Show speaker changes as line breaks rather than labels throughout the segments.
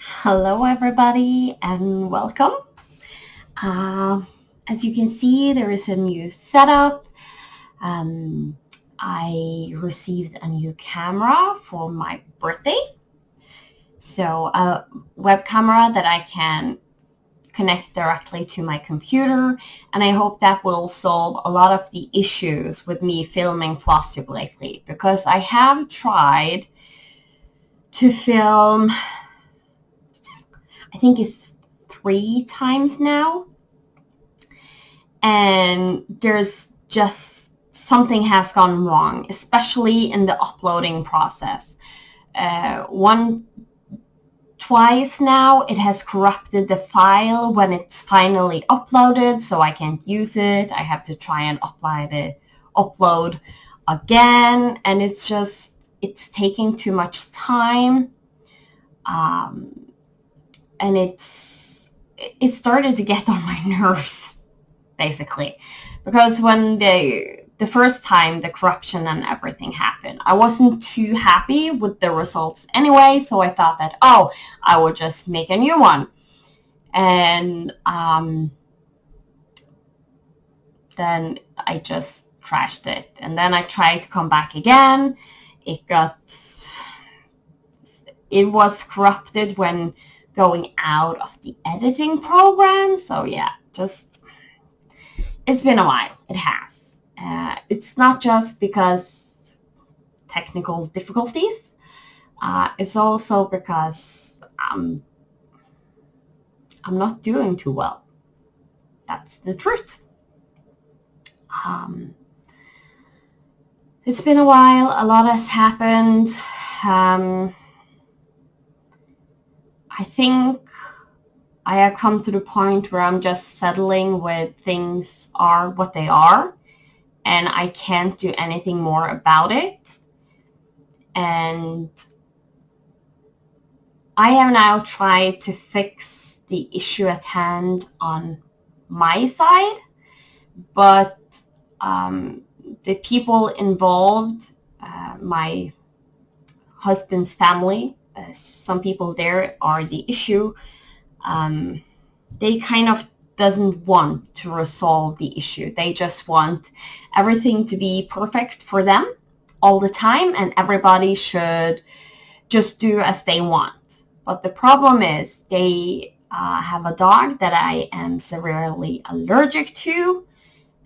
Hello, everybody, and welcome. Uh, as you can see, there is a new setup. Um, I received a new camera for my birthday. So, a web camera that I can connect directly to my computer, and I hope that will solve a lot of the issues with me filming Flosstube lately, because I have tried to film, I think it's 3 times now, and there's just something has gone wrong, especially in the uploading process. Twice now it has corrupted the file when it's finally uploaded, so I can't use it. I have to try and upload again, and it's taking too much time. And it started to get on my nerves, basically, because when the first time the corruption and everything happened, I wasn't too happy with the results anyway, so I thought that, I would just make a new one. And then I just crashed it, and then I tried to come back again. It was corrupted when going out of the editing program. So yeah, it's been a while. It has. It's not just because technical difficulties. It's also because I'm not doing too well. That's the truth. It's been a while. A lot has happened. I think I have come to the point where I'm just settling with things are what they are, and I can't do anything more about it. And I have now tried to fix the issue at hand on my side, but the people involved, my husband's family, some people there are the issue. They kind of doesn't want to resolve the issue. They just want everything to be perfect for them all the time, and everybody should just do as they want. But the problem is they have a dog that I am severely allergic to,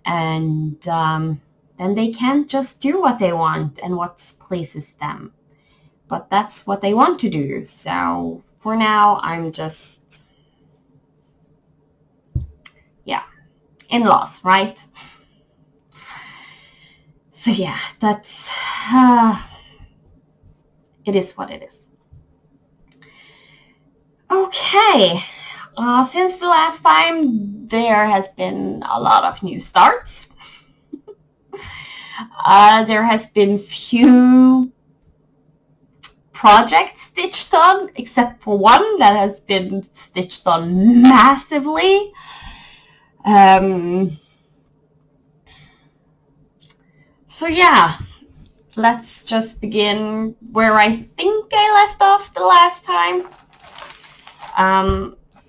and then they can't just do what they want and what pleases them. But that's what they want to do. So for now, I'm just, in-laws, right? So yeah, that's, it is what it is. Okay, since the last time, there has been a lot of new starts. There has been few projects stitched on, except for one that has been stitched on massively. So yeah, let's just begin where I think I left off the last time.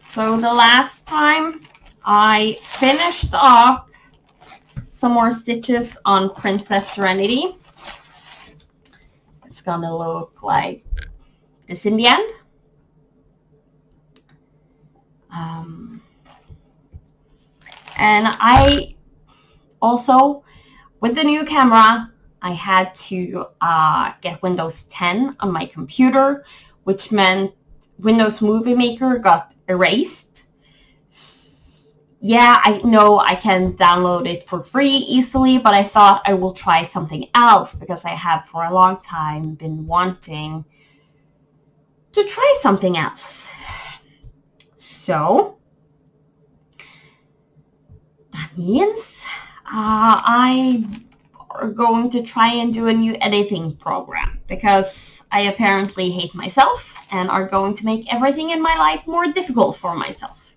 So the last time I finished off some more stitches on Princess Serenity. It's gonna look like this in the end. And I also, with the new camera, I had to get Windows 10 on my computer, which meant Windows Movie Maker got erased. Yeah, I know I can download it for free easily, but I thought I will try something else because I have for a long time been wanting to try something else. So that means I are going to try and do a new editing program, because I apparently hate myself and are going to make everything in my life more difficult for myself.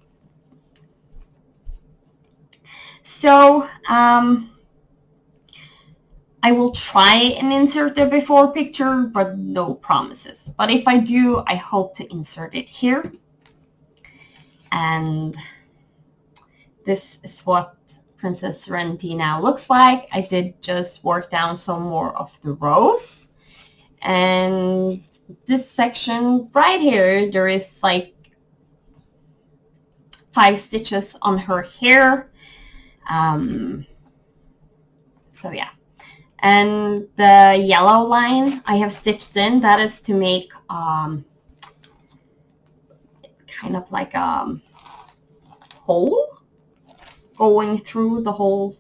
So I will try and insert the before picture, but no promises. But if I do, I hope to insert it here. And this is what Princess Serenity now looks like. I did just work down some more of the rows. And this section right here, there is like 5 stitches on her hair. So yeah. And the yellow line I have stitched in, that is to make kind of like a hole going through the whole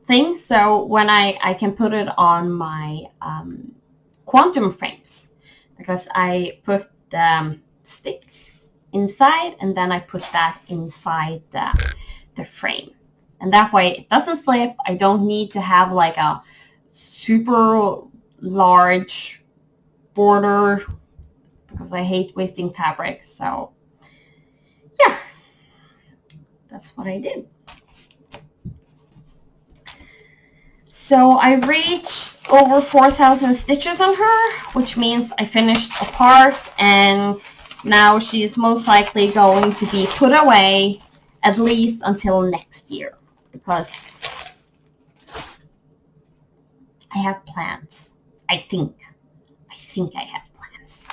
thing. So when I can put it on my quantum frames, because I put the stick inside and then I put that inside the frame. And that way it doesn't slip. I don't need to have like a super large border because I hate wasting fabric. So yeah, that's what I did. So I reached over 4,000 stitches on her, which means I finished a part, and now she is most likely going to be put away at least until next year, because I have plans. I think I have plans.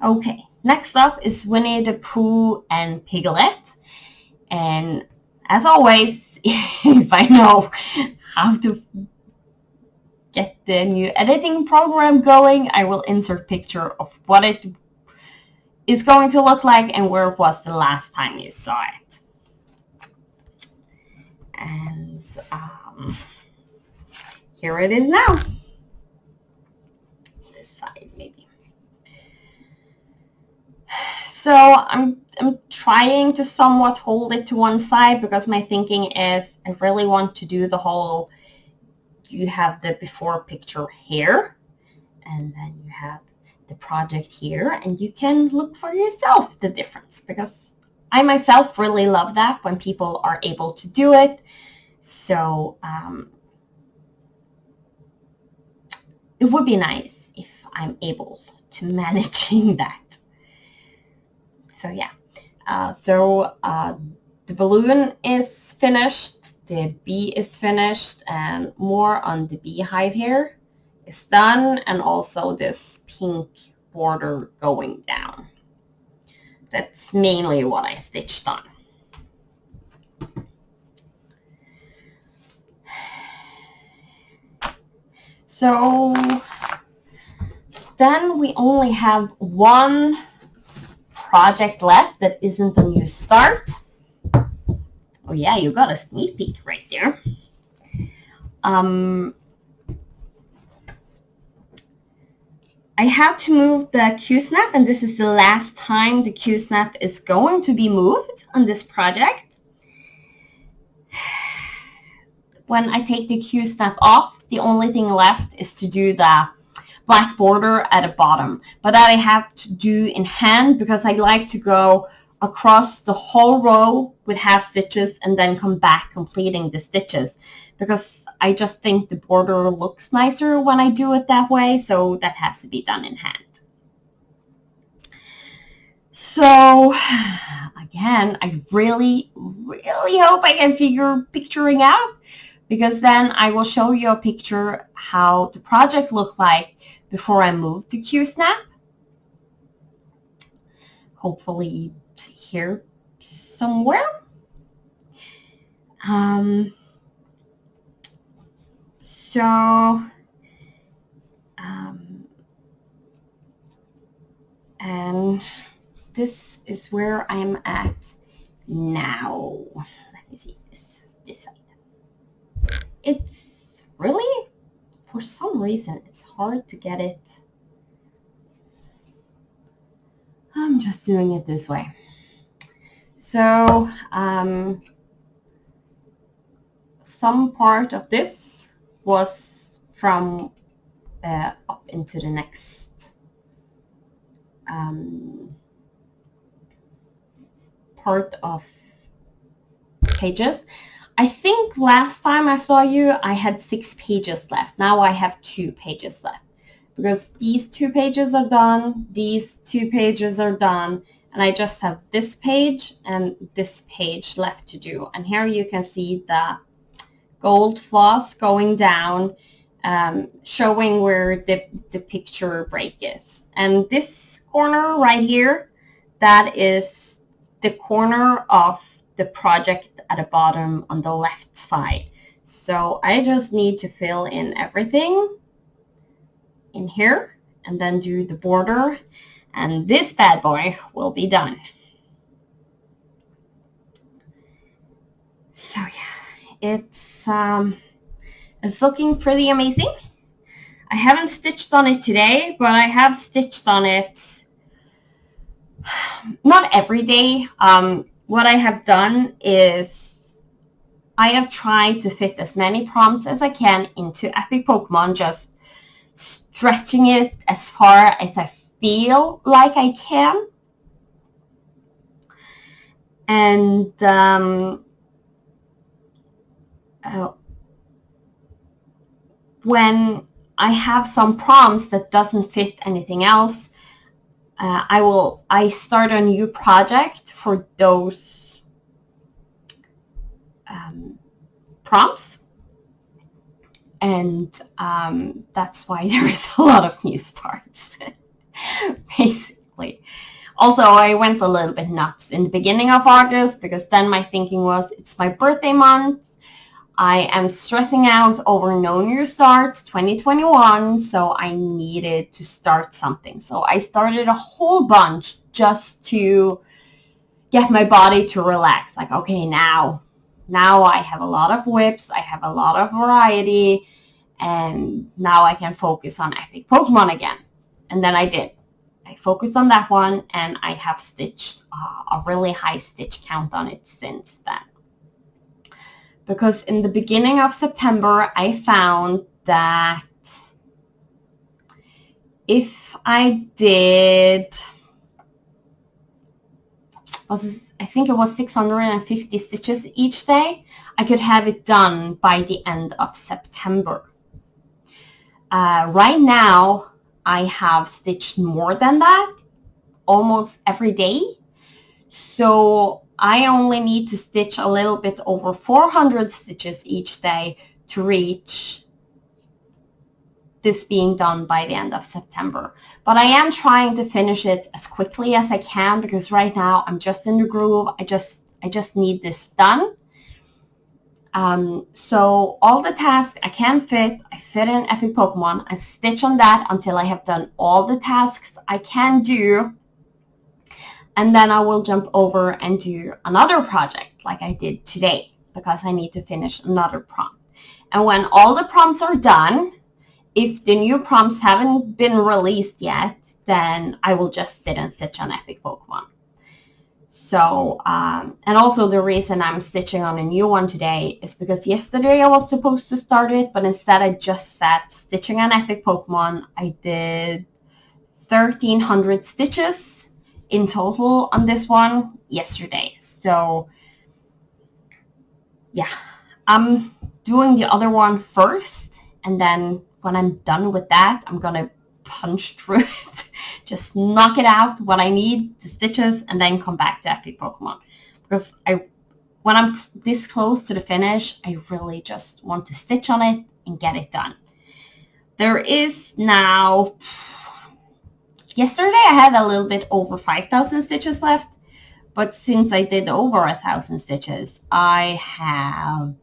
Okay, next up is Winnie the Pooh and Piglet. And as always, if I know how to get the new editing program going, I will insert a picture of what it is going to look like and where it was the last time you saw it. And here it is now. This side maybe. So I'm trying to somewhat hold it to one side because my thinking is I really want to do the whole, you have the before picture here and then you have the project here, and you can look for yourself the difference, because I myself really love that when people are able to do it. So it would be nice if I'm able to managing that. So yeah, the balloon is finished, the bee is finished, and more on the beehive here is done, and also this pink border going down. That's mainly what I stitched on. So then we only have one project left that isn't a new start. Oh yeah, you got a sneak peek right there. I have to move the Q-snap, and this is the last time the Q-snap is going to be moved on this project. When I take the Q-snap off, the only thing left is to do the black border at the bottom, but that I have to do in hand because I like to go across the whole row with half stitches and then come back completing the stitches, because I just think the border looks nicer when I do it that way, so that has to be done in hand. So again, I really hope I can figure picturing out, because then I will show you a picture how the project looked like before I moved to Q-snap. Hopefully here somewhere. And this is where I'm at now. Let me see this side. It's really, for some reason, it's hard to get it. I'm just doing it this way. So some part of this was from up into the next part of pages. I think last time I saw you, I had 6 pages left. Now I have 2 pages left because these 2 pages are done. These 2 pages are done. And I just have this page and this page left to do. And here you can see the gold floss going down, showing where the picture break is. And this corner right here, that is the corner of the project at the bottom on the left side. So I just need to fill in everything in here and then do the border, and this bad boy will be done. So yeah, it's looking pretty amazing. I haven't stitched on it today, but I have stitched on it not every day. What I have done is I have tried to fit as many prompts as I can into Epic Pokemon, just stretching it as far as I feel like I can. And when I have some prompts that doesn't fit anything else, I start a new project for those prompts, and that's why there is a lot of new starts, basically. Also, I went a little bit nuts in the beginning of August because then my thinking was, it's my birthday month. I am stressing out over no new starts 2021, so I needed to start something. So I started a whole bunch just to get my body to relax. Like, okay, now I have a lot of whips, I have a lot of variety, and now I can focus on Epic Pokemon again. And then I did. I focused on that one, and I have stitched a really high stitch count on it since then. Because in the beginning of September, I found that if I did, I think it was 650 stitches each day, I could have it done by the end of September. Right now, I have stitched more than that almost every day. So I only need to stitch a little bit over 400 stitches each day to reach this being done by the end of September. But I am trying to finish it as quickly as I can because right now I'm just in the groove. I just need this done. So all the tasks I can fit, I fit in Epic Pokemon. I stitch on that until I have done all the tasks I can do. And then I will jump over and do another project like I did today because I need to finish another prompt. And when all the prompts are done, if the new prompts haven't been released yet, then I will just sit and stitch on Epic Pokemon. So, and also the reason I'm stitching on a new one today is because yesterday I was supposed to start it, but instead I just sat stitching on Epic Pokemon. I did 1,300 stitches in total on this one yesterday. So yeah, I'm doing the other one first, and then when I'm done with that, I'm gonna punch through it, just knock it out what I need, the stitches, and then come back to Epic Pokemon. Because when I'm this close to the finish, I really just want to stitch on it and get it done. There is now, yesterday I had a little bit over 5,000 stitches left, but since I did over 1,000 stitches, I have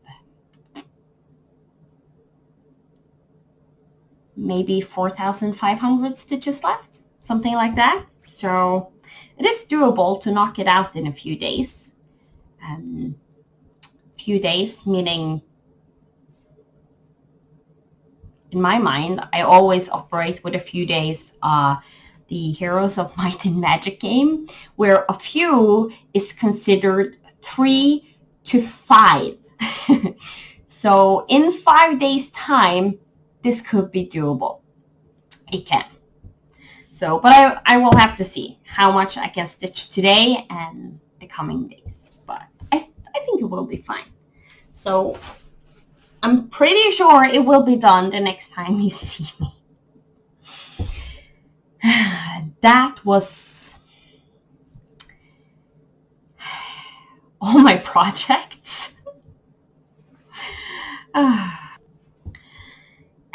maybe 4,500 stitches left, something like that. So it is doable to knock it out in a few days. Few days meaning, in my mind, I always operate with a few days. The Heroes of Might and Magic game, where a few is considered 3 to 5. So in 5 days time, this could be doable. It can. So, but I will have to see how much I can stitch today and the coming days, but I think it will be fine. So I'm pretty sure it will be done the next time you see me. That was all my projects.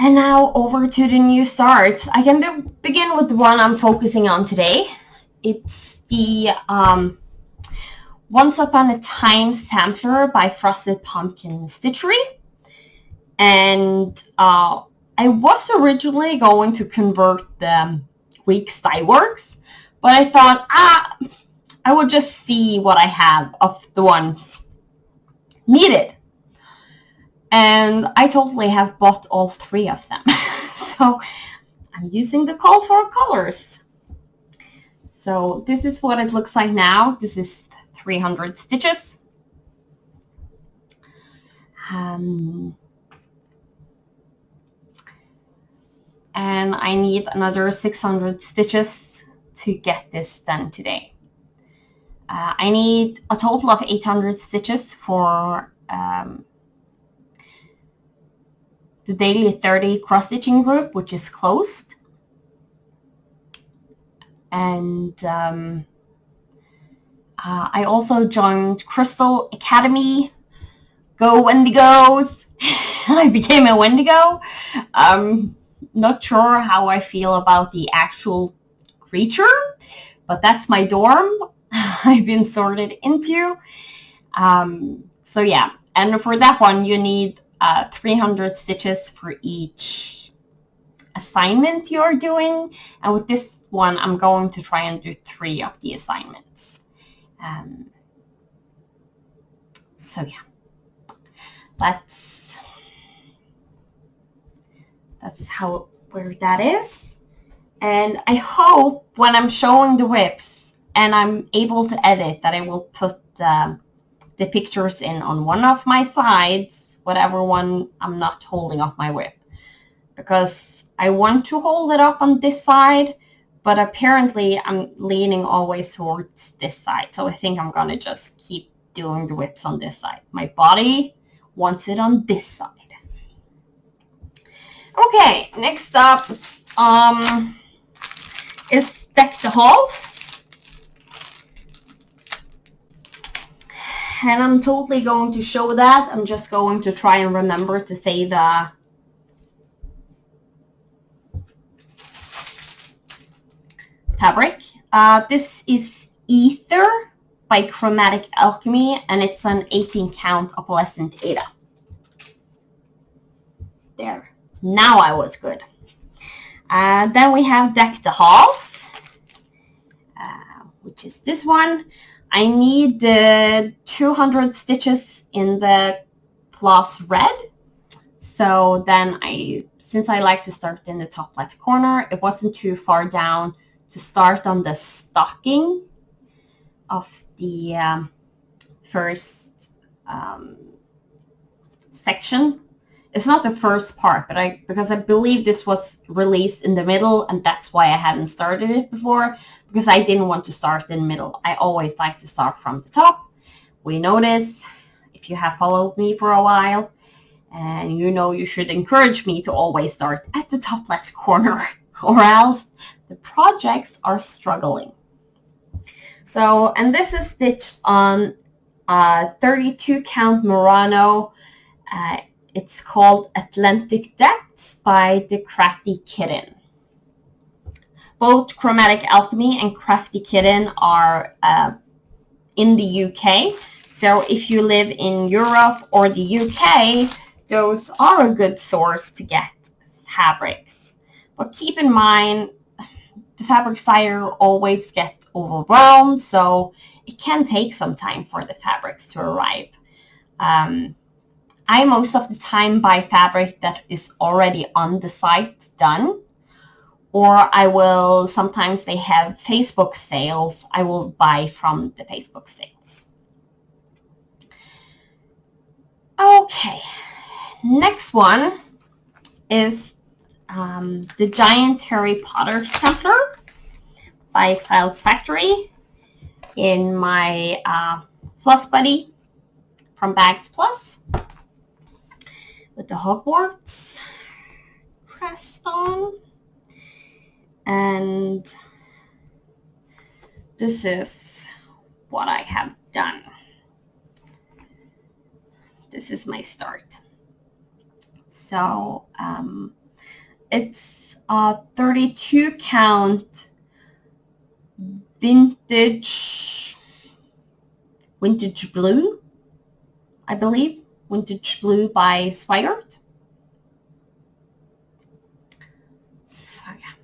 And now over to the new starts. I can begin with the one I'm focusing on today. It's the Once Upon a Time sampler by Frosted Pumpkin Stitchery. And I was originally going to convert the week's dye works, but I thought, I would just see what I have of the ones needed. And I totally have bought all 3 of them. So I'm using the call for colors. So this is what it looks like now. This is 300 stitches. And I need another 600 stitches to get this done today. I need a total of 800 stitches for the daily 30 cross-stitching group, which is closed. And I also joined Crystal Academy. Go Wendigos! I became a Wendigo. Not sure how I feel about the actual creature, but that's my dorm I've been sorted into. So yeah, and for that one you need 300 stitches for each assignment you're doing, and with this one I'm going to try and do 3 of the assignments. So yeah, that's where that is. And I hope when I'm showing the whips and I'm able to edit that I will put the pictures in on one of my sides, whatever one I'm not holding up my whip, because I want to hold it up on this side, but apparently I'm leaning always towards this side. So I think I'm gonna just keep doing the whips on this side. My body wants it on this side. Okay, next up is Deck the Halls. And I'm totally going to show that. I'm just going to try and remember to say the fabric. This is Ether by Chromatic Alchemy, and it's an 18 count opalescent Ada. There. Now I was good. Then we have Deck the Halls, which is this one. I need the 200 stitches in the floss red. So then since I like to start in the top left corner, it wasn't too far down to start on the stocking of the first section. It's not the first part, but because I believe this was released in the middle, and that's why I hadn't started it before, because I didn't want to start in the middle. I always like to start from the top. We know this if you have followed me for a while, and you know you should encourage me to always start at the top left corner, or else the projects are struggling. So, and this is stitched on 32 count Murano. It's called Atlantic Depths by the Crafty Kitten. Both Chromatic Alchemy and Crafty Kitten are in the UK. So if you live in Europe or the UK, those are a good source to get fabrics. But keep in mind, the fabric sire always get overwhelmed, so it can take some time for the fabrics to arrive. I most of the time buy fabric that is already on the site done, or I will, sometimes they have Facebook sales, I will buy from the Facebook sales. Okay, next one is the Giant Harry Potter Sampler by Cloud's Factory. in my Floss Buddy from Bags Plus with the Hogwarts crest on. And this is what I have done. This is my start. So it's a 32 count vintage blue, I believe. Vintage blue by Swigert. So yeah,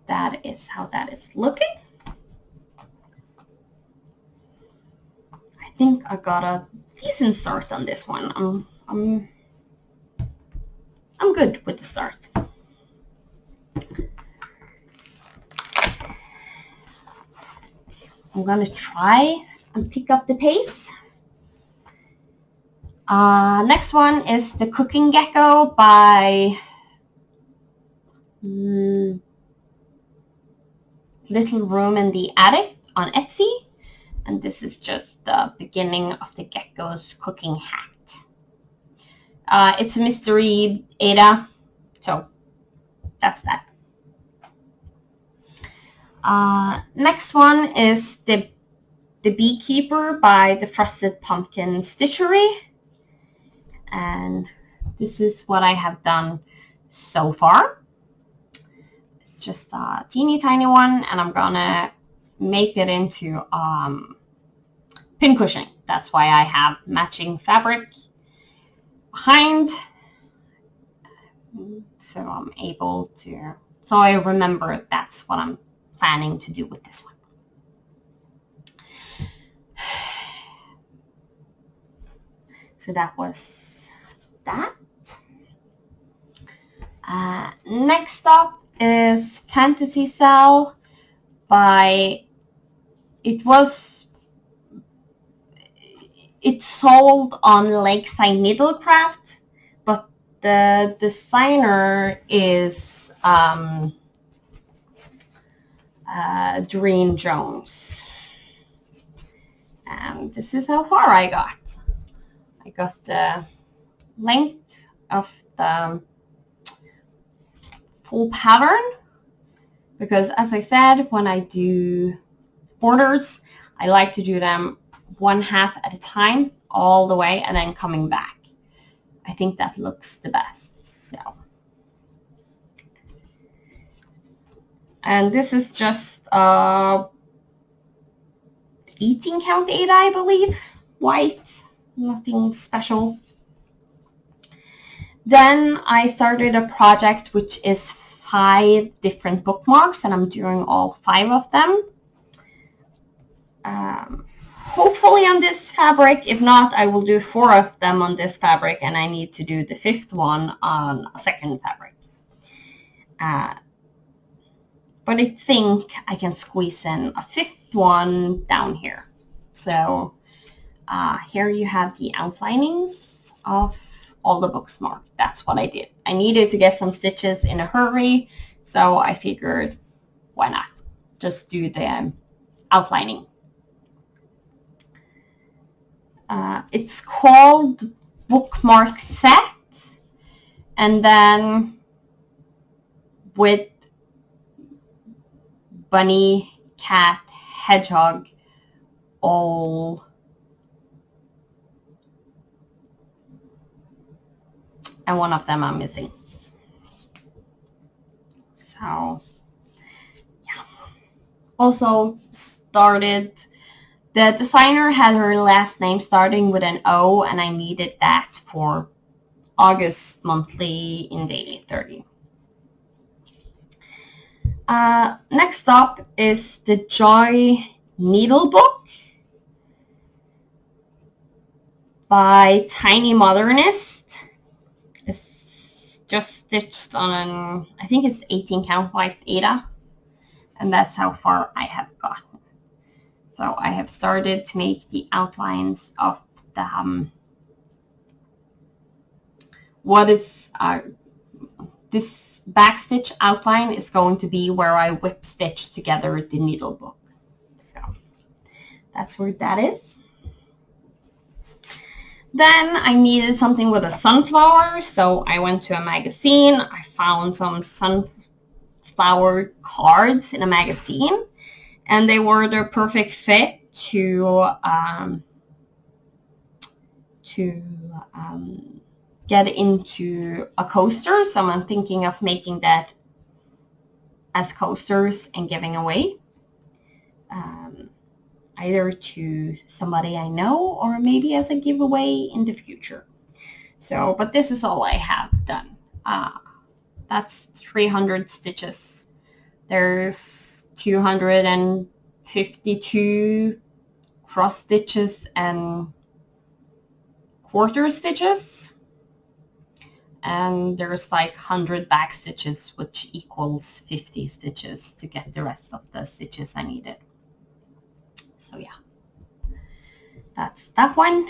that is how that is looking. I think I got a decent start on this one. I'm good with the start. I'm gonna try and pick up the pace. Next one is the Cooking Gecko by Little Room in the Attic on Etsy. And this is just the beginning of the gecko's cooking hat. It's a mystery Ada, so that's that. Next one is the Beekeeper by the Frosted Pumpkin Stitchery. And this is what I have done so far. It's just a teeny tiny one, and I'm gonna make it into pincushion. That's why I have matching fabric behind, so I'm able to, so I remember that's what I'm planning to do with this one. So that was that. Next up is Fantasy Cell by, it sold on Lakeside Needlecraft, but the designer is Doreen Jones. And this is how far I got. I got the length of the full pattern, because as I said, when I do borders, I like to do them one half at a time all the way and then coming back. I think that looks the best. So, and this is just 18 count Ada, I believe, white, nothing special. Then I started a project which is 5 different bookmarks, and I'm doing all 5 of them. Hopefully on this fabric. If not, I will do 4 of them on this fabric, and I need to do the 5th one on a second fabric. But I think I can squeeze in a 5th one down here. So here you have the outlinings of all the books marked. That's what I did. I needed to get some stitches in a hurry, so I figured, why not? Just do the outlining. It's called Bookmark Set, and then with bunny, cat, hedgehog, all and one of them I'm missing. So yeah. Also started, the designer had her last name starting with an O, and I needed that for August monthly in Daily 30. Next up is the Joy Needle Book by Tiny Modernist. It's just stitched on an, I think it's 18 count white Ada, and that's how far I have gotten. So I have started to make the outlines of the what is this backstitch outline is going to be where I whip stitch together the needle book. So that's where that is. Then I needed something with a sunflower, so I went to a magazine. I found some sunflower cards in a magazine, and they were the perfect fit to get into a coaster. So I'm thinking of making that as coasters and giving away. Either to somebody I know or maybe as a giveaway in the future. So, but this is all I have done. That's 300 stitches. There's 252 cross stitches and quarter stitches. And there's like 100 back stitches, which equals 50 stitches to get the rest of the stitches I needed. So yeah, that's that one.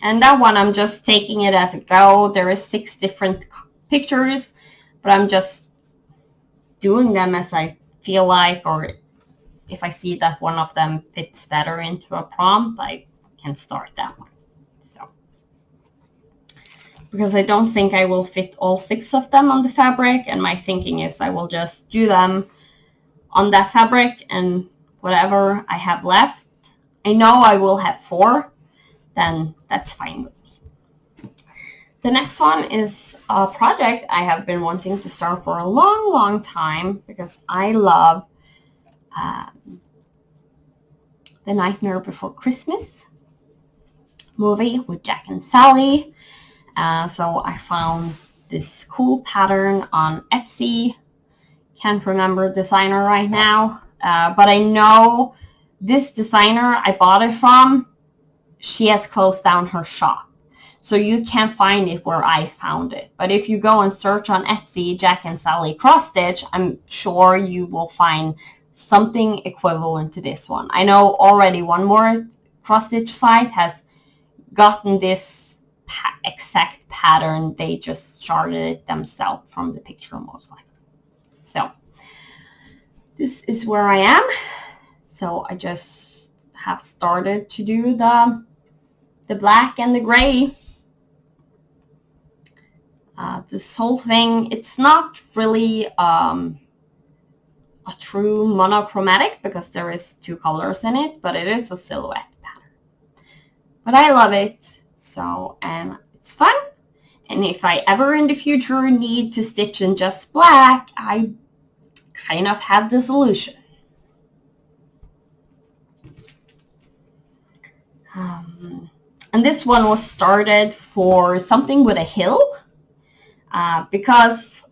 And that one, I'm just taking it as a go. There is 6 different pictures, but I'm just doing them as I feel like, or if I see that one of them fits better into a prompt, I can start that one. So, because I don't think I will fit all 6 of them on the fabric, and my thinking is I will just do them on that fabric, and whatever I have left, I know I will have 4, then that's fine with me. The next one is a project I have been wanting to start for a long time because I love The Nightmare Before Christmas movie with Jack and Sally. So I found this cool pattern on Etsy. Can't remember the designer right now. But I know this designer I bought it from, she has closed down her shop. So you can't find it where I found it. But if you go and search on Etsy, Jack and Sally cross stitch, I'm sure you will find something equivalent to this one. I know already one more cross stitch site has gotten this exact pattern. They just started it themselves from the picture most likely. So this is where I am. So I just have started to do the black and the gray. This whole thing, it's not really a true monochromatic because there is 2 colors in it, but it is a silhouette pattern. But I love it, so and it's fun. And if I ever in the future need to stitch in just black, I kind of have the solution. And this one was started for something with a hill, because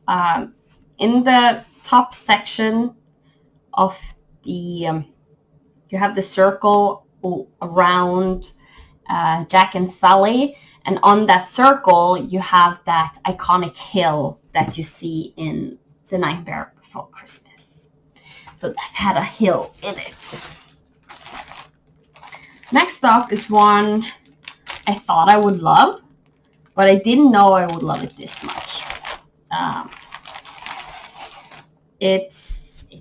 in the top section of the, you have the circle around Jack and Sally, and on that circle you have that iconic hill that you see in The Nightmare Before Christmas. So that had a hill in it. Next up is one I thought I would love, but I didn't know I would love it this much. It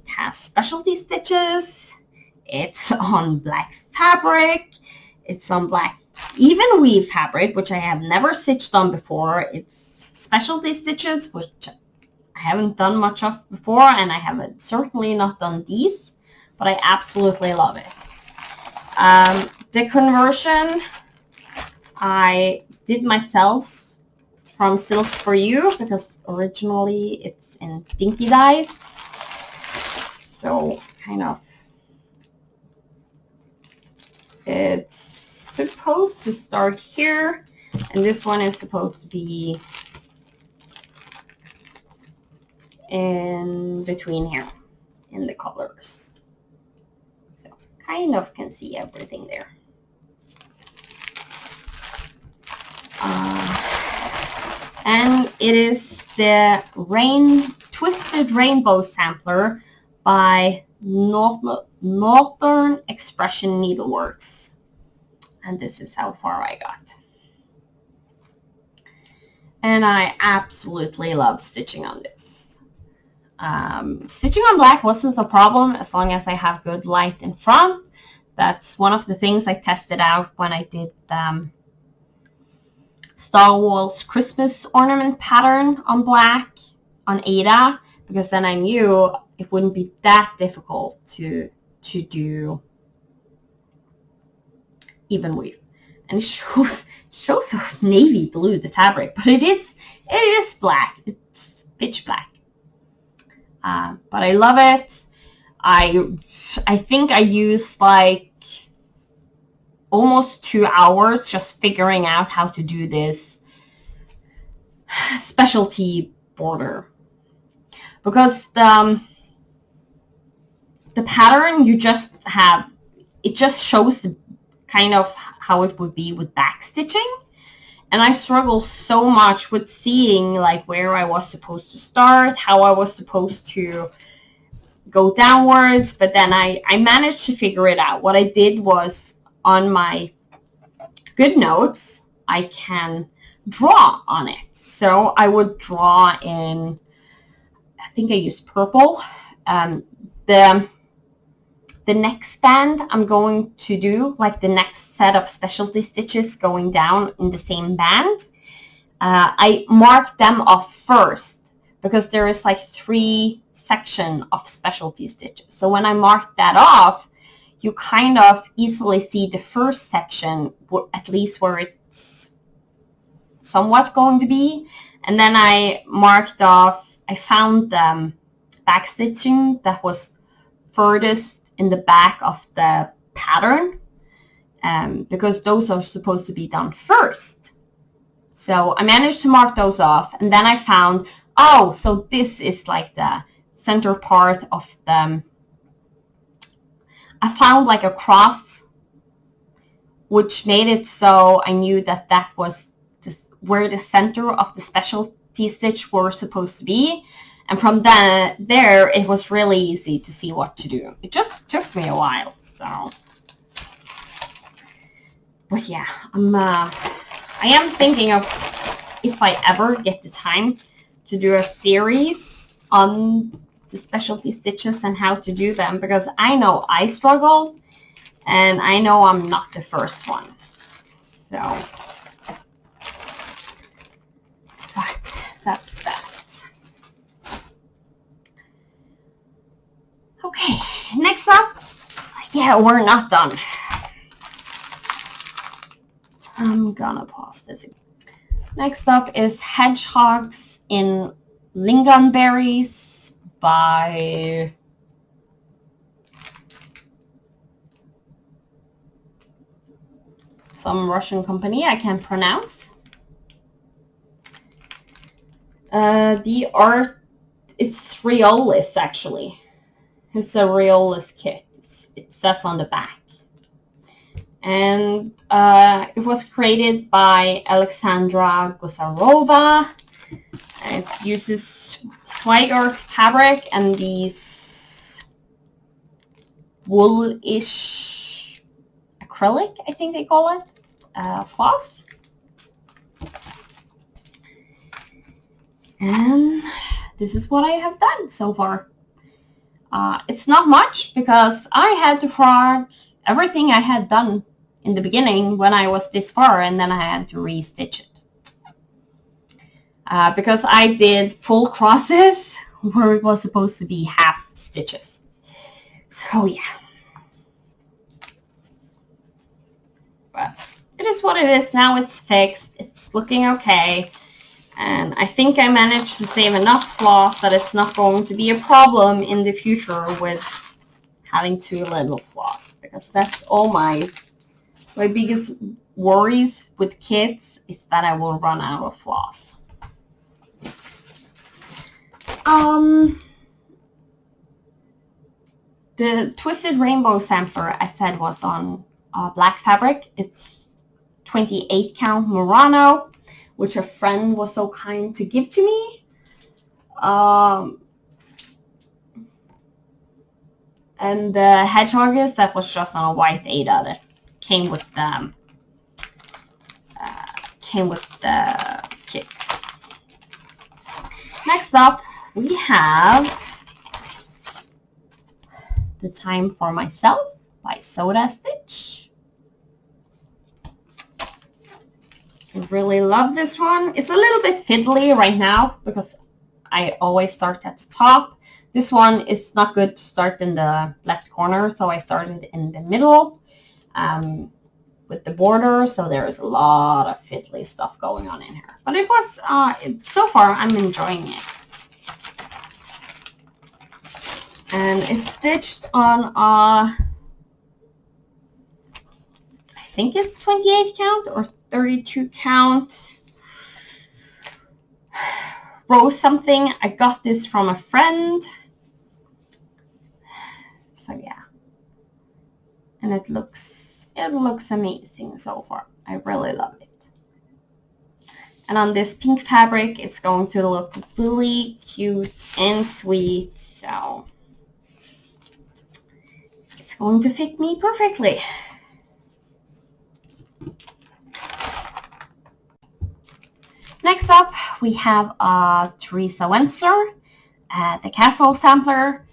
has specialty stitches. It's on black fabric. It's on black even weave fabric, which I have never stitched on before. It's specialty stitches, which I haven't done much of before, and I haven't certainly not done these, but I absolutely love it. The conversion I did myself from Silks for You because originally it's in Dinky Dyes. So kind of, it's supposed to start here, and this one is supposed to be in between here in the colors. So kind of can see everything there. And it is the Twisted Rainbow Sampler by Northern Expression Needleworks. And this is how far I got. And I absolutely love stitching on this. Stitching on black wasn't a problem as long as I have good light in front. That's one of the things I tested out when I did Star Wars Christmas ornament pattern on black on Ada, because then I knew it wouldn't be that difficult to do even weave. And it shows navy blue, the fabric, but it is black. It's pitch black. But I love it. I think I used like almost 2 hours just figuring out how to do this specialty border, because the pattern you just have, it just shows the kind of how it would be with back stitching, and I struggle so much with seeing like where I was supposed to start, how I was supposed to go downwards. But then I managed to figure it out. What I did was, on my good notes, I can draw on it. So I would draw in, I think I used purple. The next band I'm going to do, like the next set of specialty stitches going down in the same band, I marked them off first, because there is like 3 sections of specialty stitches. So when I marked that off, you kind of easily see the first section, at least where it's somewhat going to be. And then I marked off, I found the back stitching that was furthest in the back of the pattern, because those are supposed to be done first. So I managed to mark those off, and then I found, oh, so this is like the center part of the, I found like a cross, which made it so I knew that that was where the center of the specialty stitch were supposed to be. And from there, it was really easy to see what to do. It just took me a while, so. But yeah, I am thinking of, if I ever get the time, to do a series on the specialty stitches and how to do them, because I know I struggle, and I know I'm not the first one. So, but that's that. Okay, next up, yeah, we're not done. I'm gonna pause this. Next up is Hedgehogs in Lingonberries by some Russian company I can't pronounce. The art, it's Riolis actually. It's a Riolis kit. It says on the back. And it was created by Alexandra Gusarova. It uses Swigart fabric and these wool-ish acrylic, I think they call it, floss. And this is what I have done so far. It's not much, because I had to frog everything I had done in the beginning when I was this far, and then I had to re-stitch it. Because I did full crosses where it was supposed to be half stitches. So yeah. But it is what it is. Now it's fixed. It's looking okay. And I think I managed to save enough floss that it's not going to be a problem in the future with having too little floss. Because that's all my biggest worries with kits, is that I will run out of floss. The Twisted Rainbow sampler I said was on black fabric. It's 28 count Murano, which a friend was so kind to give to me. And the Hedgehogs, that was just on a white Ada that came with the kit. Next up, we have the Time for Myself by Soda Stitch. I really love this one. It's a little bit fiddly right now because I always start at the top. This one is not good to start in the left corner, so I started in the middle with the border, so there's a lot of fiddly stuff going on in here. But it was, so far, I'm enjoying it. And it's stitched on I think it's 28 count or 32 count row something. I got this from a friend. So yeah. And it looks amazing so far. I really love it. And on this pink fabric, it's going to look really cute and sweet. So it's going to fit me perfectly. Next up, we have Teresa Wensler, the Castle Sampler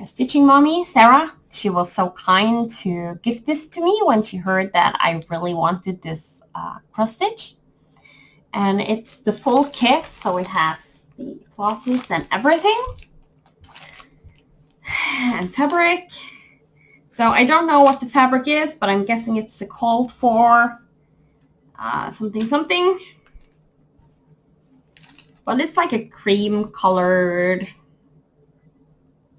Stitching Mommy, Sarah. She was so kind to gift this to me when she heard that I really wanted this cross stitch. And it's the full kit, so it has the flosses and everything. And fabric. So I don't know what the fabric is, but I'm guessing it's the called for something. But it's like a cream colored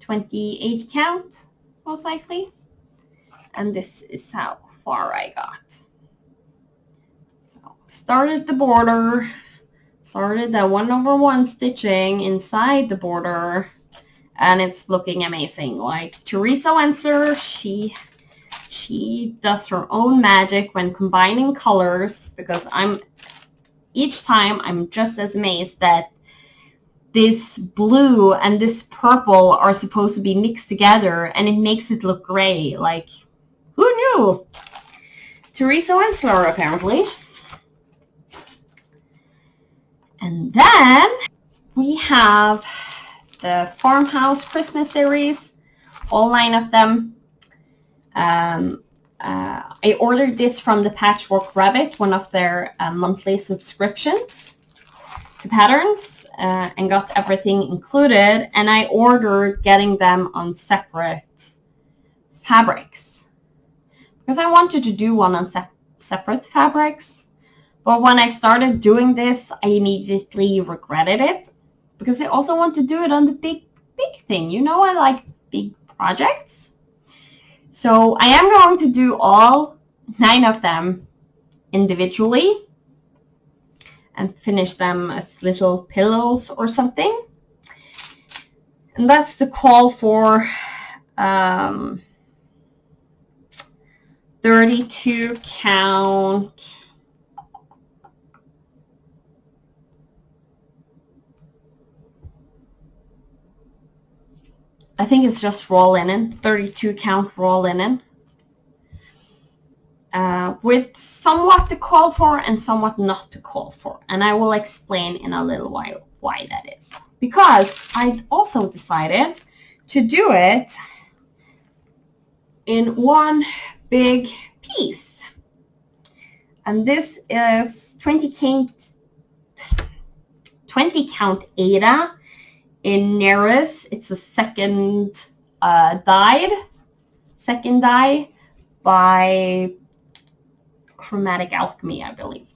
28 count, most likely. And this is how far I got. So started the border, started the 1/1 stitching inside the border, and it's looking amazing. Like Teresa Wensler, she does her own magic when combining colors, because each time I'm just as amazed that this blue and this purple are supposed to be mixed together, and it makes it look gray. Like, who knew? Teresa Wensler, apparently. And then we have the Farmhouse Christmas series, all 9 of them. I ordered this from the Patchwork Rabbit, one of their monthly subscriptions to patterns, and got everything included. And I ordered getting them on separate fabrics because I wanted to do one on separate fabrics. But when I started doing this, I immediately regretted it because I also want to do it on the big thing. You know, I like big projects. So I am going to do all 9 of them individually and finish them as little pillows or something. And that's the call for 32 count. I think it's just raw linen, 32 count raw linen. With somewhat to call for and somewhat not to call for. And I will explain in a little while why that is. Because I also decided to do it in one big piece. And this is 20 count Ada in Neris. It's a second dye by Chromatic Alchemy, I believe.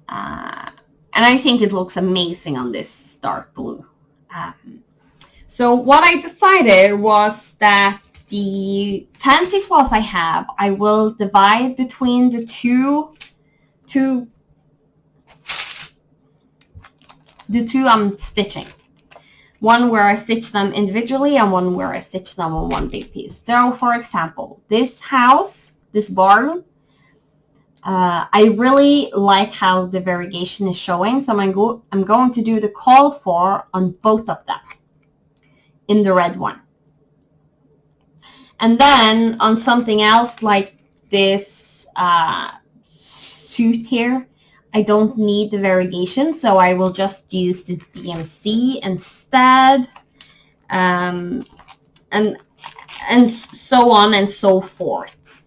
And I think it looks amazing on this dark blue. So what I decided was that the fancy floss I have, I will divide between the two I'm stitching. One where I stitch them individually and one where I stitch them on one big piece. So, for example, this house, this barn, I really like how the variegation is showing. So I'm going to do the call for on both of them in the red one. And then on something else like this suit here, I don't need the variegation, so I will just use the DMC instead. and so on and so forth.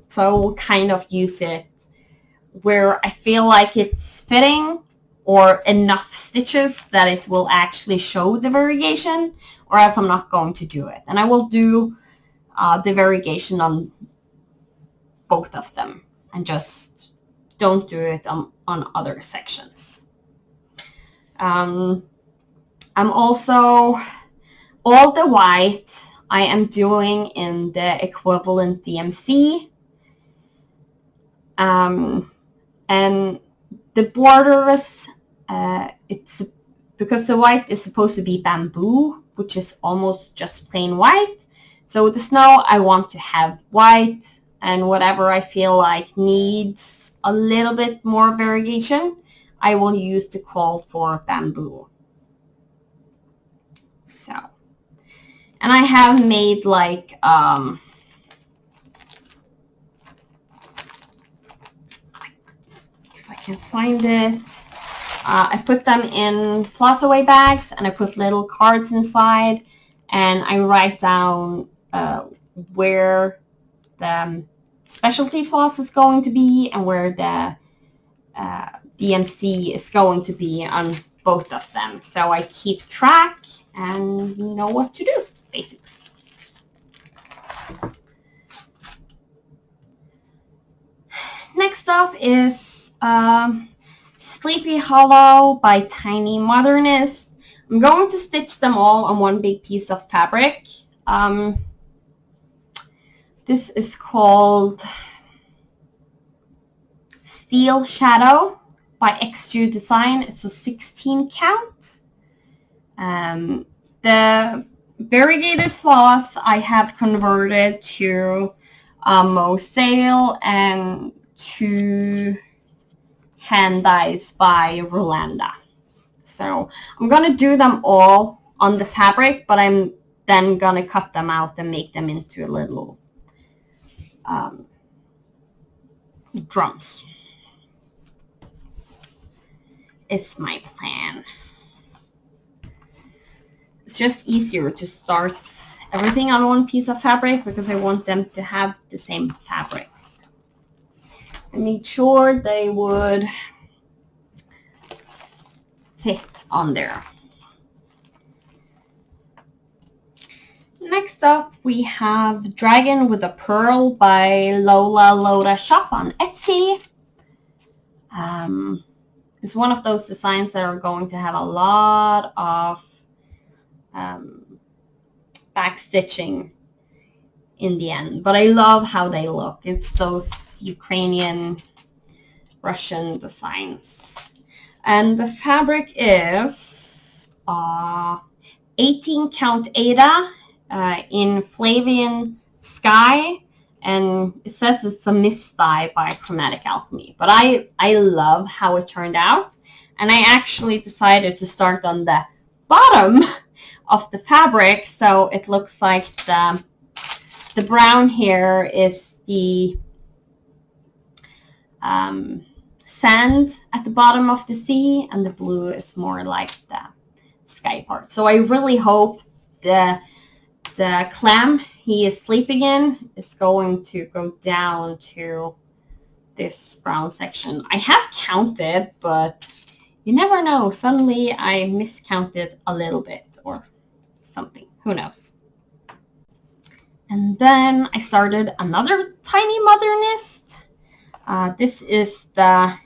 So I will kind of use it where I feel like it's fitting, or enough stitches that it will actually show the variegation, or else I'm not going to do it. And I will do the variegation on both of them and just don't do it on other sections. I'm also, all the white I am doing in the equivalent DMC. And the borders, it's because the white is supposed to be bamboo, which is almost just plain white. So the snow, I want to have white, and whatever I feel like needs a little bit more variegation, I will use the call for bamboo. So, and I have made like if I can find it, I put them in floss away bags, and I put little cards inside, and I write down where the specialty floss is going to be and where the DMC is going to be on both of them. So I keep track and know what to do, basically. Next up is Sleepy Hollow by Tiny Modernist. I'm going to stitch them all on one big piece of fabric. This is called Steel Shadow by XU Design. It's a 16 count. The variegated floss I have converted to Mosaic and to hand dyes by Rolanda. So I'm going to do them all on the fabric, but I'm then going to cut them out and make them into little drums. It's my plan. It's just easier to start everything on one piece of fabric because I want them to have the same fabrics. I made sure they would fit on there. Next up, we have Dragon with a Pearl by Lola Loda Shop on Etsy. It's one of those designs that are going to have a lot of back stitching in the end, but I love how they look. It's those Ukrainian Russian designs, and the fabric is 18 count Ada in Flavian Sky, and it says it's a mist dye by Chromatic Alchemy, but I love how it turned out, and I actually decided to start on the bottom of the fabric, so it looks like the brown here is the sand at the bottom of the sea, and the blue is more like the sky part. So I really hope the clam he is sleeping in is going to go down to this brown section. I have counted, but you never know. Suddenly I miscounted a little bit or something. Who knows? And then I started another Tiny Modernist. This is the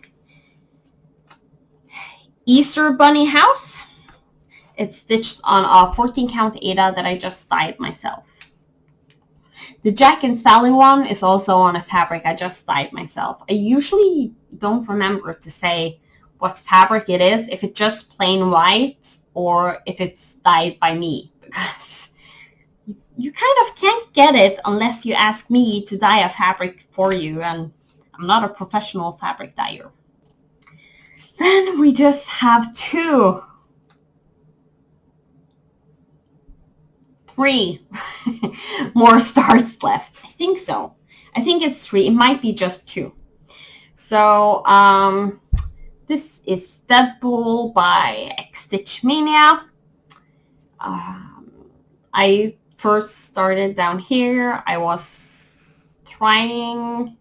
Easter Bunny House. It's stitched on a 14 count Ada that I just dyed myself. The Jack and Sally one is also on a fabric I just dyed myself. I usually don't remember to say what fabric it is, if it's just plain white or if it's dyed by me, because you kind of can't get it unless you ask me to dye a fabric for you, and I'm not a professional fabric dyer. Then we just have three more starts left. I think so. I think it's 3. It might be just 2. So this is Deadpool by X Stitch Mania. I first started down here. I was trying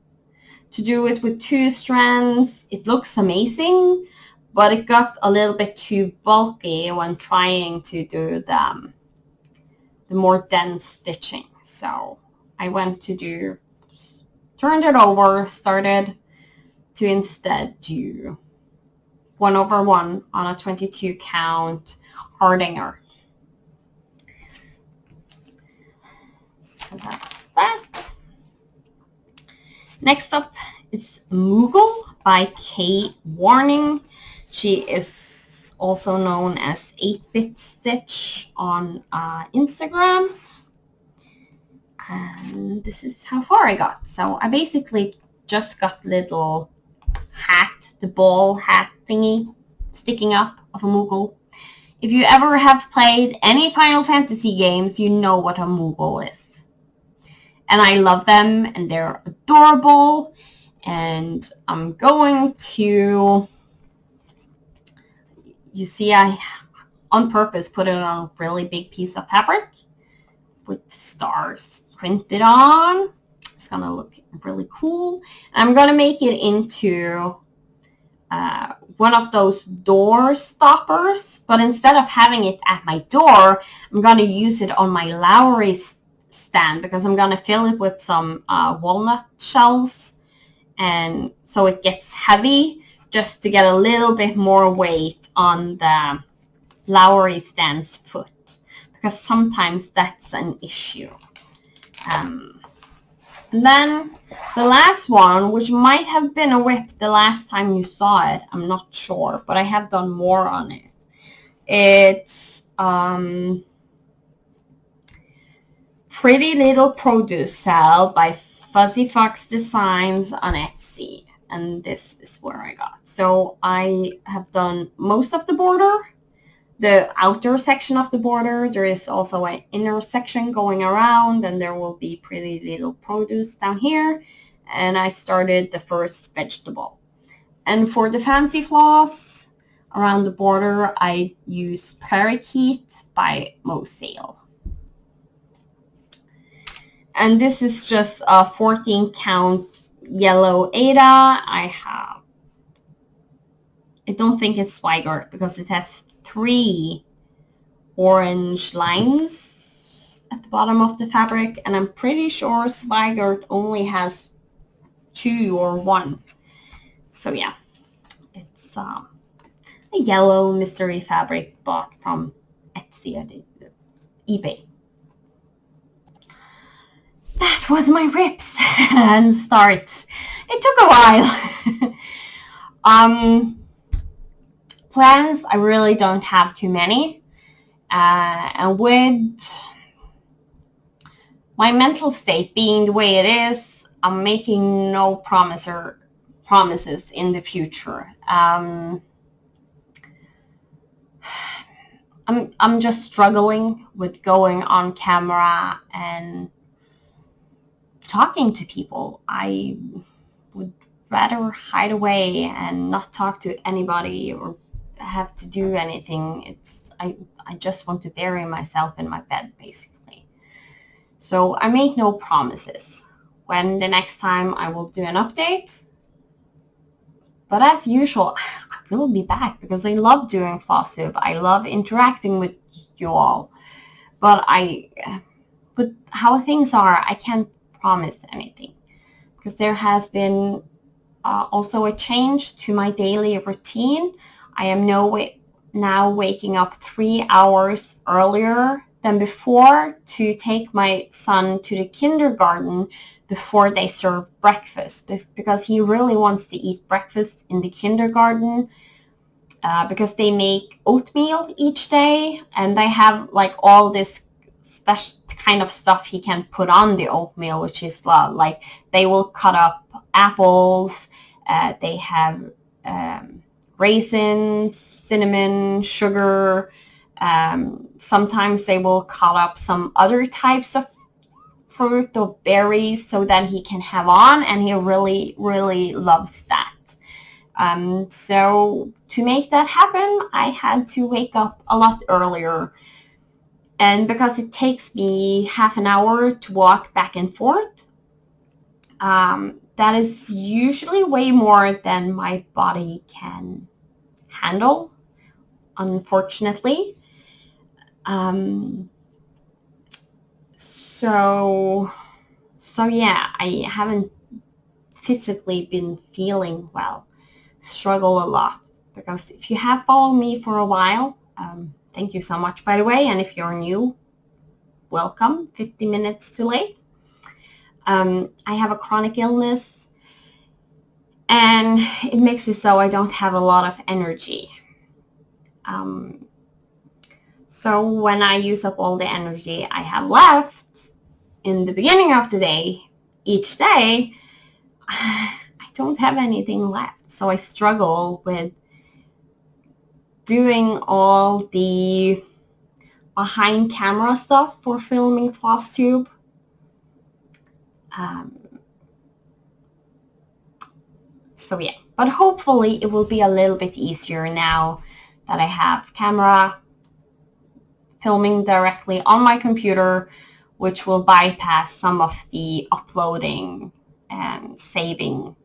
to do it with 2 strands. It looks amazing, but it got a little bit too bulky when trying to do the more dense stitching. So I went to turned it over, started to instead do 1/1 on a 22 count hardinger. So that's that. Next up is Moogle by Kay Warning. She is also known as 8-Bit Stitch on Instagram. And this is how far I got. So I basically just got little hat, the ball hat thingy sticking up of a Moogle. If you ever have played any Final Fantasy games, you know what a Moogle is. And I love them, and they're adorable. And I'm going to, you see, I on purpose put it on a really big piece of fabric with stars printed on. It's gonna look really cool. I'm gonna make it into one of those door stoppers, but instead of having it at my door, I'm gonna use it on my Lowry stand, because I'm gonna fill it with some walnut shells, and so it gets heavy, just to get a little bit more weight on the Lowry stand's foot, because sometimes that's an issue. And then the last one, which might have been a whip the last time you saw it, I'm not sure, but I have done more on it. It's Pretty Little Produce Cell by Fuzzy Fox Designs on Etsy, and this is where I got. So I have done most of the border, the outer section of the border. There is also an inner section going around, and there will be Pretty Little Produce down here. And I started the first vegetable. And for the fancy floss around the border, I use Parakeet by Mosale. And this is just a 14 count yellow Ada. I don't think it's Swigert, because it has 3 orange lines at the bottom of the fabric, and I'm pretty sure Swigert only has 2 or 1. So yeah, it's a yellow mystery fabric bought from Etsy at eBay. That was my rips and starts. It took a while. Plans, I really don't have too many. And with my mental state being the way it is, I'm making no promises in the future. I'm just struggling with going on camera and talking to people. I would rather hide away and not talk to anybody or have to do anything. I just want to bury myself in my bed, basically. So I make no promises when the next time I will do an update. But as usual, I will be back, because I love doing Flosstube. I love interacting with you all. But with how things are, I can't promise anything, because there has been also a change to my daily routine. I am now waking up 3 hours earlier than before to take my son to the kindergarten before they serve breakfast, because he really wants to eat breakfast in the kindergarten, because they make oatmeal each day, and they have like all this special kind of stuff he can put on the oatmeal, which is like they will cut up apples, they have raisins, cinnamon, sugar. Sometimes they will cut up some other types of fruit or berries so that he can have on, and he really, really loves that. So to make that happen, I had to wake up a lot earlier. And because it takes me half an hour to walk back and forth, that is usually way more than my body can handle, unfortunately. So yeah, I haven't physically been feeling well, struggle a lot. Because if you have followed me for a while, thank you so much, by the way. And if you're new, welcome, 50 minutes too late. I have a chronic illness, and it makes it so I don't have a lot of energy. So when I use up all the energy I have left in the beginning of the day, each day, I don't have anything left. So I struggle with doing all the behind camera stuff for filming Flosstube. So yeah, but hopefully it will be a little bit easier now that I have camera filming directly on my computer, which will bypass some of the uploading and saving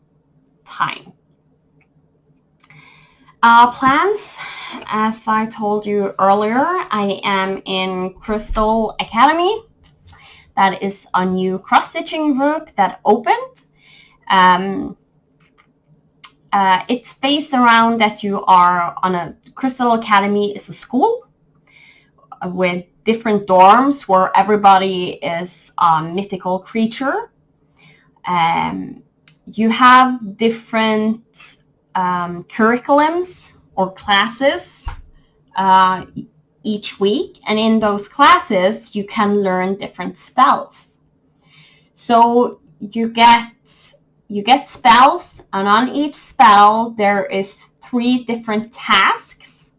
time. Plans, as I told you earlier, I am in Crystal Academy. That is a new cross-stitching group that opened. It's based around that you are on a Crystal Academy is a school with different dorms where everybody is a mythical creature. You have different curriculums or classes each week, and in those classes you can learn different spells. So you get spells, and on each spell there is 3 different tasks,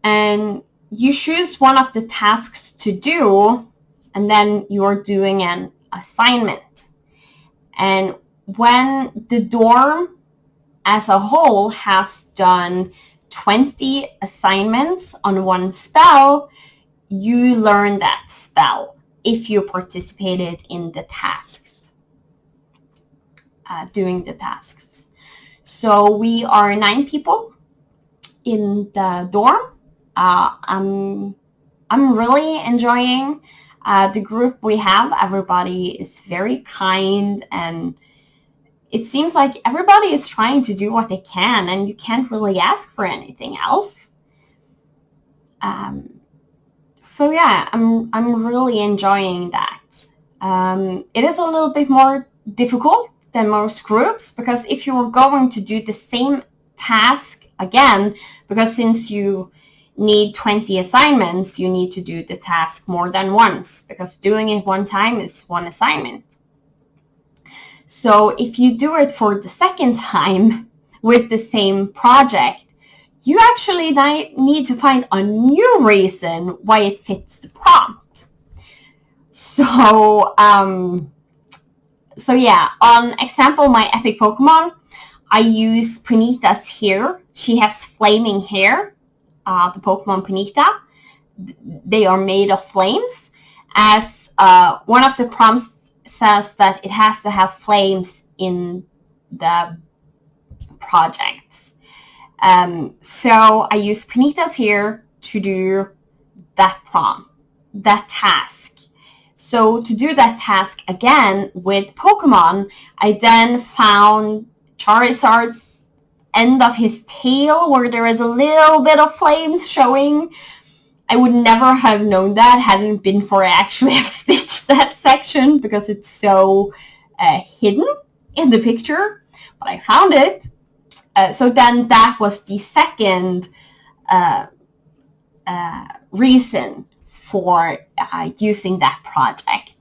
and you choose one of the tasks to do, and then you're doing an assignment. And when the dorm as a whole has done 20 assignments on one spell, you learn that spell if you participated in the tasks, doing the tasks. So we are 9 people in the dorm. I'm really enjoying the group we have. Everybody is very kind, and it seems like everybody is trying to do what they can, and you can't really ask for anything else. So yeah, I'm really enjoying that. It is a little bit more difficult than most groups, because if you were going to do the same task again, because since you need 20 assignments, you need to do the task more than once, because doing it one time is one assignment. So if you do it for the second time with the same project, you actually need to find a new reason why it fits the prompt. So yeah, on example, my epic Pokemon, I use Punita's hair. She has flaming hair. The Pokemon Punita, they are made of flames, as one of the prompts says that it has to have flames in the projects. So I use Punita's hair to do that prompt, that task. So to do that task again with Pokemon, I then found Charizard's end of his tail where there is a little bit of flames showing. I would never have known that hadn't been for I actually have stitched that section, because it's so hidden in the picture, but I found it. So then that was the second reason for using that project.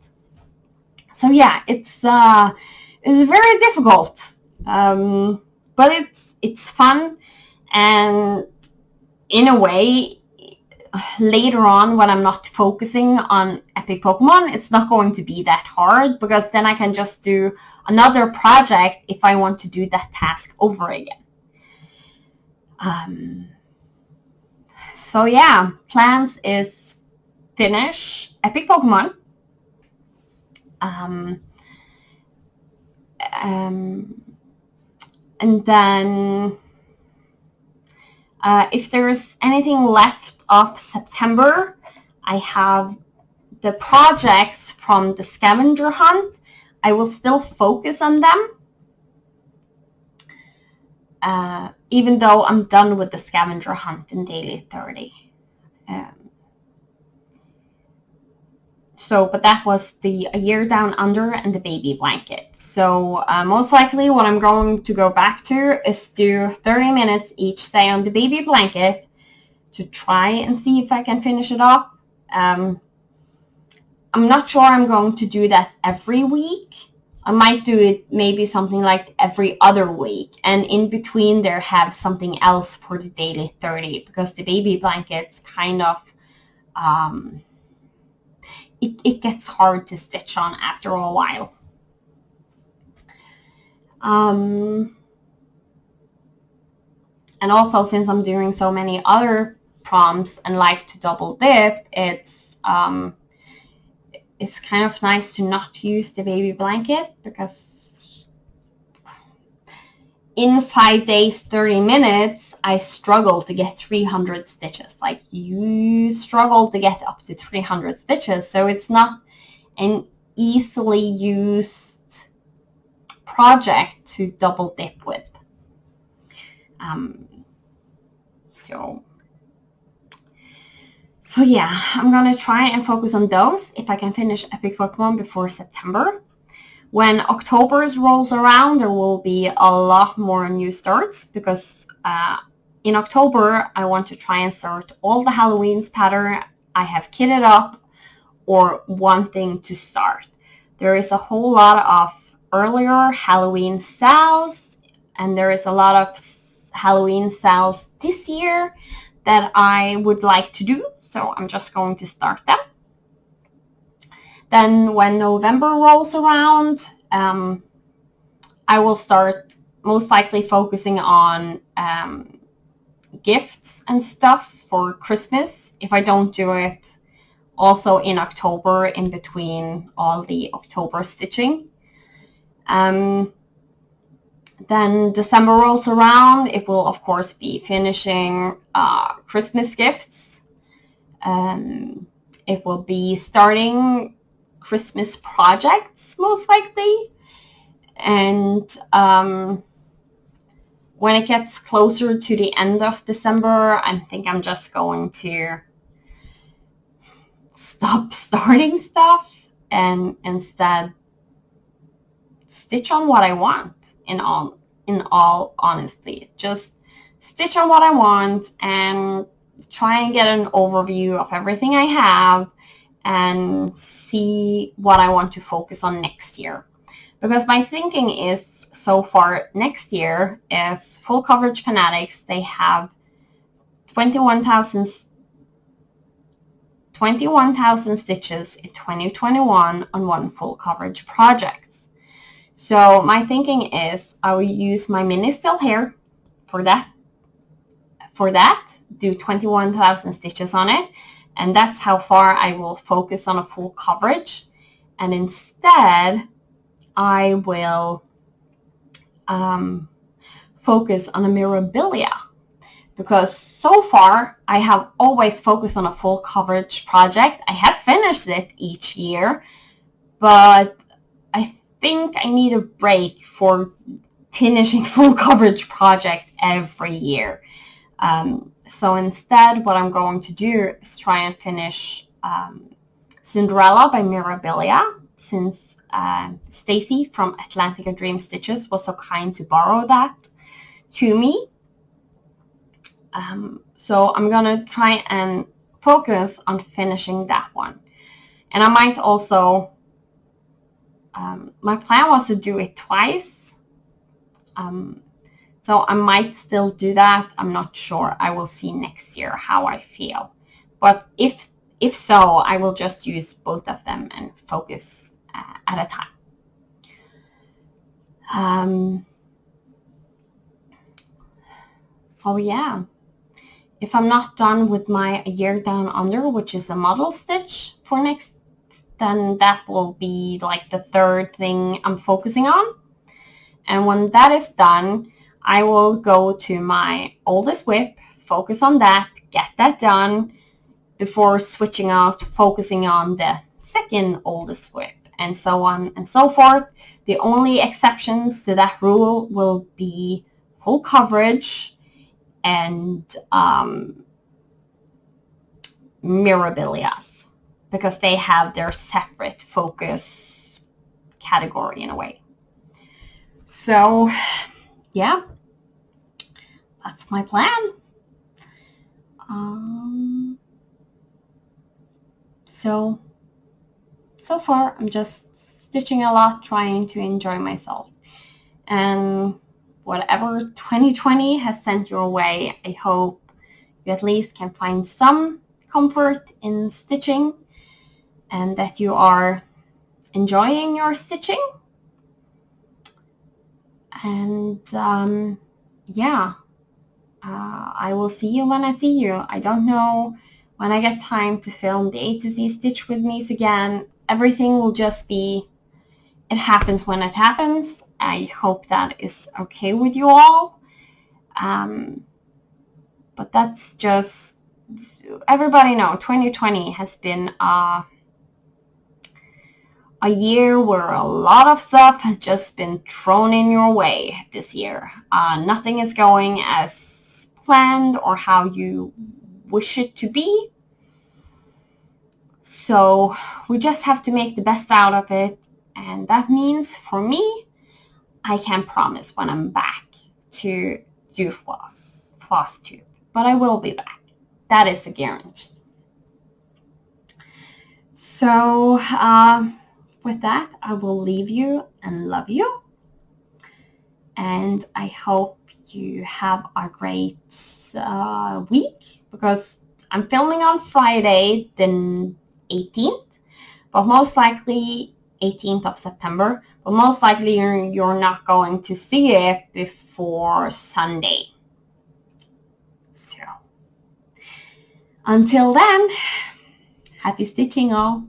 So yeah, it's very difficult, but it's fun, and in a way, later on when I'm not focusing on epic Pokemon, it's not going to be that hard, because then I can just do another project if I want to do that task over again. So yeah, plans is finish Epic Pokemon. And then if there's anything left of September, I have the projects from the scavenger hunt. I will still focus on them, even though I'm done with the scavenger hunt in daily 30. But that was the A Year Down Under and the baby blanket. So most likely what I'm going to go back to is do 30 minutes each day on the baby blanket to try and see if I can finish it up. I'm not sure I'm going to do that every week. I might do it maybe something like every other week, and in between there have something else for the daily 30, because the baby blankets kind of it gets hard to stitch on after a while. And also, since I'm doing so many other prompts and like to double dip, it's kind of nice to not use the baby blanket, because in 5 days, 30 minutes, I struggle to get 300 stitches. Like, you struggle to get up to 300 stitches. So it's not an easily used project to double dip with. So yeah, I'm going to try and focus on those if I can finish Epic Pokemon before September. When October rolls around, there will be a lot more new starts, because in October, I want to try and start all the Halloween's pattern I have kitted up or wanting to start. There is a whole lot of earlier Halloween sales, and there is a lot of Halloween sales this year that I would like to do. So I'm just going to start them. Then when November rolls around, I will start most likely focusing on gifts and stuff for Christmas, if I don't do it also in October, in between all the October stitching. Then December rolls around, it will of course be finishing Christmas gifts. It will be starting Christmas projects, most likely. And when it gets closer to the end of December, I think I'm just going to stop starting stuff and instead stitch on what I want. In all honesty, just stitch on what I want and try and get an overview of everything I have and see what I want to focus on next year. Because my thinking is, so far next year, is Full Coverage Fanatics. They have 21,000 stitches in 2021 on one full coverage project. So my thinking is I will use my mini still hair for that, do 21,000 stitches on it, and that's how far I will focus on a full coverage. And instead, I will focus on a Mirabilia, because so far I have always focused on a full coverage project. I have finished it each year, but I think I need a break for finishing full coverage project every year. So instead, what I'm going to do is try and finish Cinderella by Mirabilia, since Stacy from Atlantica Dream Stitches was so kind to borrow that to me. So I'm gonna try and focus on finishing that one. And I might also, my plan was to do it twice. So I might still do that. I'm not sure. I will see next year how I feel. But if so, I will just use both of them and focus at a time. So yeah, if I'm not done with my A Year Down Under, which is a model stitch for next, then that will be like the third thing I'm focusing on. And when that is done, I will go to my oldest whip, focus on that, get that done before switching out, focusing on the second oldest whip, and so on and so forth. The only exceptions to that rule will be full coverage and mirabilias, because they have their separate focus category in a way. So yeah, that's my plan. So far I'm just stitching a lot, trying to enjoy myself. And whatever 2020 has sent your way, I hope you at least can find some comfort in stitching and that you are enjoying your stitching. And yeah, I will see you when I see you. I don't know when I get time to film the A to Z Stitch with Me's again. Everything will just be, it happens when it happens. I hope that is okay with you all. But that's just, everybody know 2020 has been a year where a lot of stuff has just been thrown in your way this year. Nothing is going as planned or how you wish it to be. So we just have to make the best out of it. And that means for me, I can't promise when I'm back to do Flosstube, but I will be back. That is a guarantee. So with that, I will leave you and love you. And I hope you have a great week, because I'm filming on Friday the 18th, but most likely 18th of September, but most likely you're not going to see it before Sunday. So until then, happy stitching all.